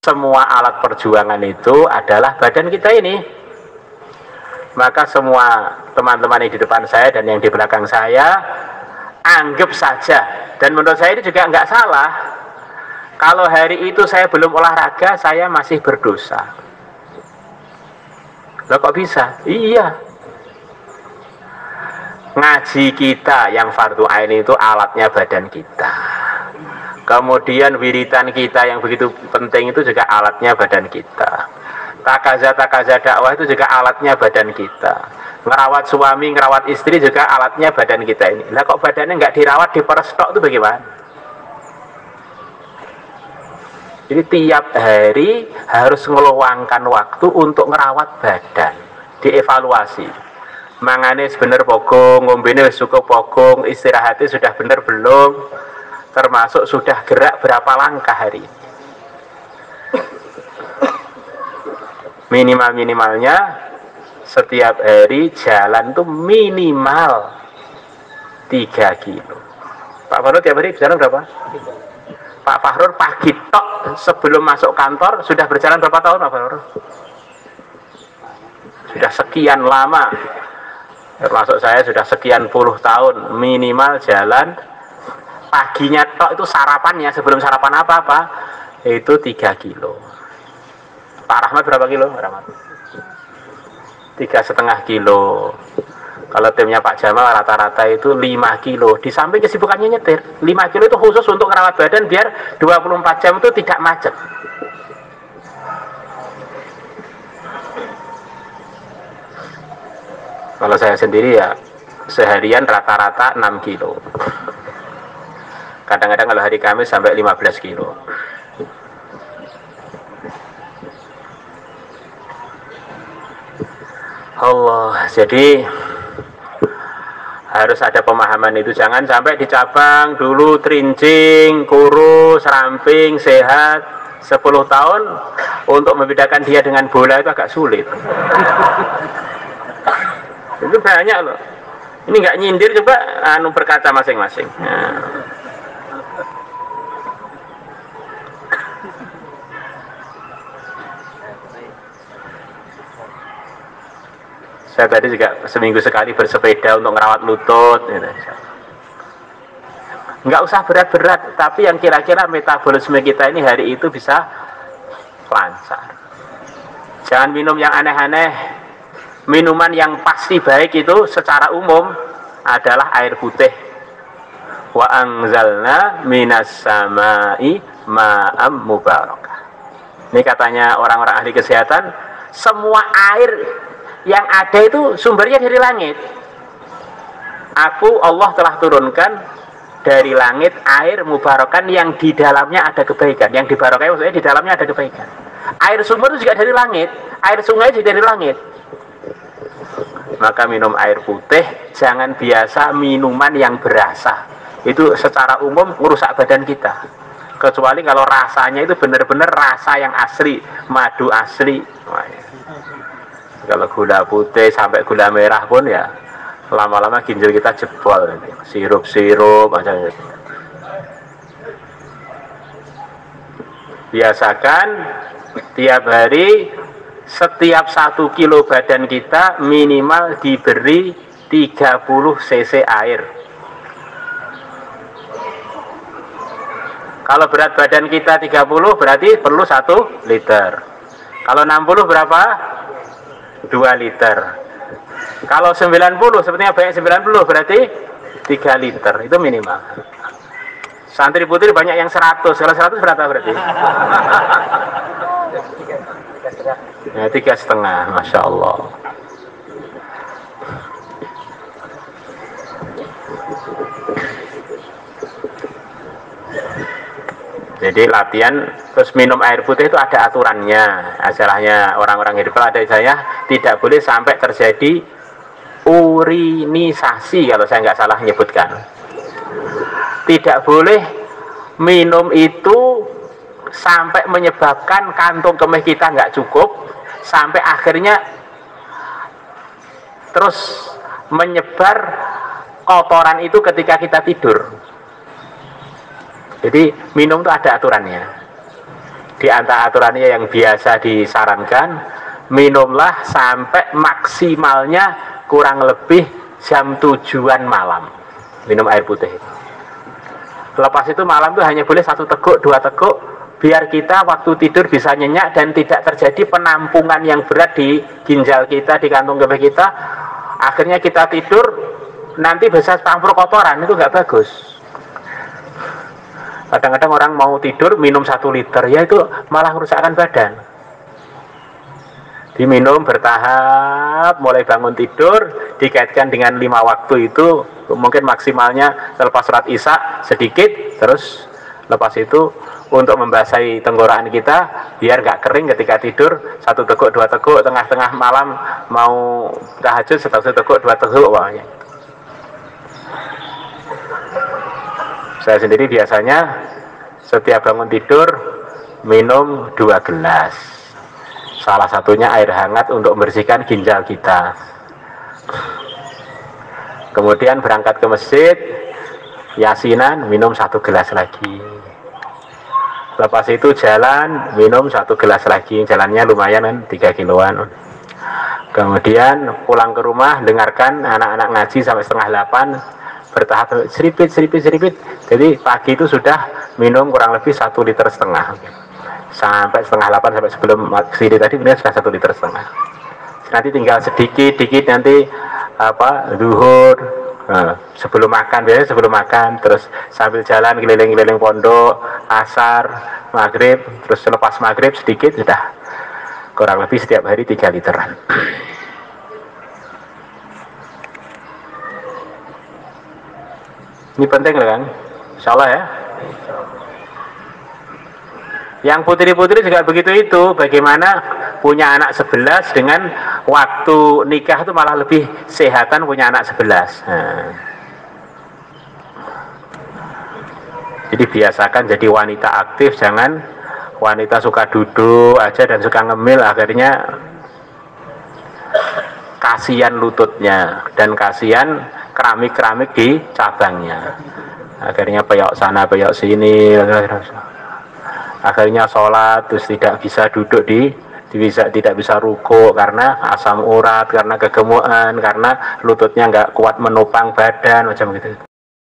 semua alat perjuangan itu adalah badan kita ini. Maka semua teman-teman yang di depan saya dan yang di belakang saya, anggap saja, dan menurut saya itu juga nggak salah, kalau hari itu saya belum olahraga, saya masih berdosa. Loh kok bisa? Iya, ngaji kita yang fardu ain itu alatnya badan kita. Kemudian wiritan kita yang begitu penting itu juga alatnya badan kita. Takaza dakwah itu juga alatnya badan kita. Ngerawat suami, ngerawat istri juga alatnya badan kita ini. Nah kok badannya nggak dirawat, diperstok itu bagaimana? Jadi tiap hari harus ngeluangkan waktu untuk ngerawat badan, dievaluasi. Mangane bener pogong, ngombene wis cukup pogong, istirahatnya sudah bener belum, termasuk sudah gerak berapa langkah hari ini. Minimalnya setiap hari jalan tuh minimal 3 kilo. Pak Fahrur tiap hari berjalan berapa? Pak Fahrur pagi tok sebelum masuk kantor sudah berjalan berapa tahun Pak Fahrur? Sudah sekian lama, termasuk saya sudah sekian puluh tahun minimal jalan paginya tok, itu sarapannya, sebelum sarapan apa-apa itu 3 kilo. Pak Rahmat berapa kilo? Rahmat 3,5 kilo. Kalau timnya Pak Jamal rata-rata itu 5 kilo. Di samping kesibukannya nyetir, 5 kilo itu khusus untuk merawat badan biar 24 jam itu tidak macet. Kalau saya sendiri ya seharian rata-rata 6 kilo. Kadang-kadang kalau hari Kamis sampai 15 kilo. Allah, jadi harus ada pemahaman itu. Jangan sampai dicabang dulu trincing, kurus, ramping, sehat 10 tahun untuk membedakan dia dengan bola itu agak sulit. Itu banyak loh. Ini nggak nyindir, coba berkaca masing-masing. Nah. Saya tadi juga seminggu sekali bersepeda untuk merawat lutut gitu. Nggak usah berat-berat, tapi yang kira-kira metabolisme kita ini hari itu bisa lancar. Jangan minum yang aneh-aneh. Minuman yang pasti baik itu secara umum adalah air putih. Wa anzalna minas samai ma'am mubarakah. Ini katanya orang-orang ahli kesehatan, semua air yang ada itu sumbernya dari langit. Allah telah turunkan dari langit air mubarakan yang di dalamnya ada kebaikan. Yang dibarokai maksudnya di dalamnya ada kebaikan. Air sumber itu juga dari langit, air sungai juga dari langit. Maka minum air putih, jangan biasa minuman yang berasa. Itu secara umum merusak badan kita. Kecuali kalau rasanya itu benar-benar rasa yang asli, madu asli. Kalau gula putih sampai gula merah pun ya lama-lama ginjal kita jebol. Sirup-sirup macam itu. Biasakan tiap hari setiap 1 kilo badan kita minimal diberi 30 cc air. Kalau berat badan kita 30 berarti perlu 1 liter. Kalau 60 berapa? 2 liter. Kalau 90, sepertinya banyak 90 berarti 3 liter, itu minimal. Santri putri banyak yang 100. Kalau 100 berapa berarti? Ya 3,5, Masya Allah. Jadi latihan terus minum air putih itu ada aturannya. Asalnya orang-orang herbal ada saya tidak boleh sampai terjadi urinisasi, kalau saya nggak salah menyebutkan. Tidak boleh minum itu sampai menyebabkan kantung kemih kita nggak cukup, sampai akhirnya terus menyebar kotoran itu ketika kita tidur. Jadi minum itu ada aturannya. di antara aturannya yang biasa disarankan, minumlah sampai maksimalnya kurang lebih jam 7-an malam minum air putih. Lepas itu malam itu hanya boleh 1 teguk, 2 teguk, biar kita waktu tidur bisa nyenyak dan tidak terjadi penampungan yang berat di ginjal kita, di kantung kemih kita. Akhirnya kita tidur nanti bisa campur kotoran, itu nggak bagus. Kadang-kadang orang mau tidur minum 1 liter, ya itu malah merusakkan badan. Diminum bertahap, mulai bangun tidur, dikaitkan dengan 5 waktu itu, mungkin maksimalnya selepas sholat isya sedikit, terus lepas itu untuk membasahi tenggorokan kita, biar nggak kering ketika tidur, 1 teguk, 2 teguk, tengah-tengah malam mau tahajud 1 teguk, 2 teguk, pokoknya. Saya sendiri biasanya setiap bangun tidur minum 2 gelas. Salah satunya air hangat untuk membersihkan ginjal kita. Kemudian berangkat ke masjid, yasinan, minum 1 gelas lagi. Lepas itu jalan, minum 1 gelas lagi. Jalannya lumayan kan, 3 kiloan. Kemudian pulang ke rumah, dengarkan anak-anak ngaji sampai 7:30, bertahap seripit. Jadi pagi itu sudah minum kurang lebih 1,5 liter. Sampai 7:30, sampai sebelum sini tadi benar sudah 1,5 liter. Nanti tinggal sedikit nanti zuhur, sebelum makan, biasanya sebelum makan, terus sambil jalan keliling-keliling pondok, asar, maghrib, terus selepas maghrib sedikit, sudah kurang lebih setiap hari 3 literan. Ini penting kan, insya Allah ya. Yang putri-putri juga begitu itu. Bagaimana punya anak 11 dengan waktu nikah itu malah lebih sehatan punya anak 11. Jadi biasakan jadi wanita aktif, jangan wanita suka duduk aja dan suka ngemil, akhirnya kasihan lututnya dan kasihan keramik-keramik di cabangnya. Akhirnya peyok sana, peyok sini. Akhirnya sholat terus tidak bisa duduk tidak bisa ruku karena asam urat, karena kegemukan, karena lututnya nggak kuat menopang badan, macam gitu.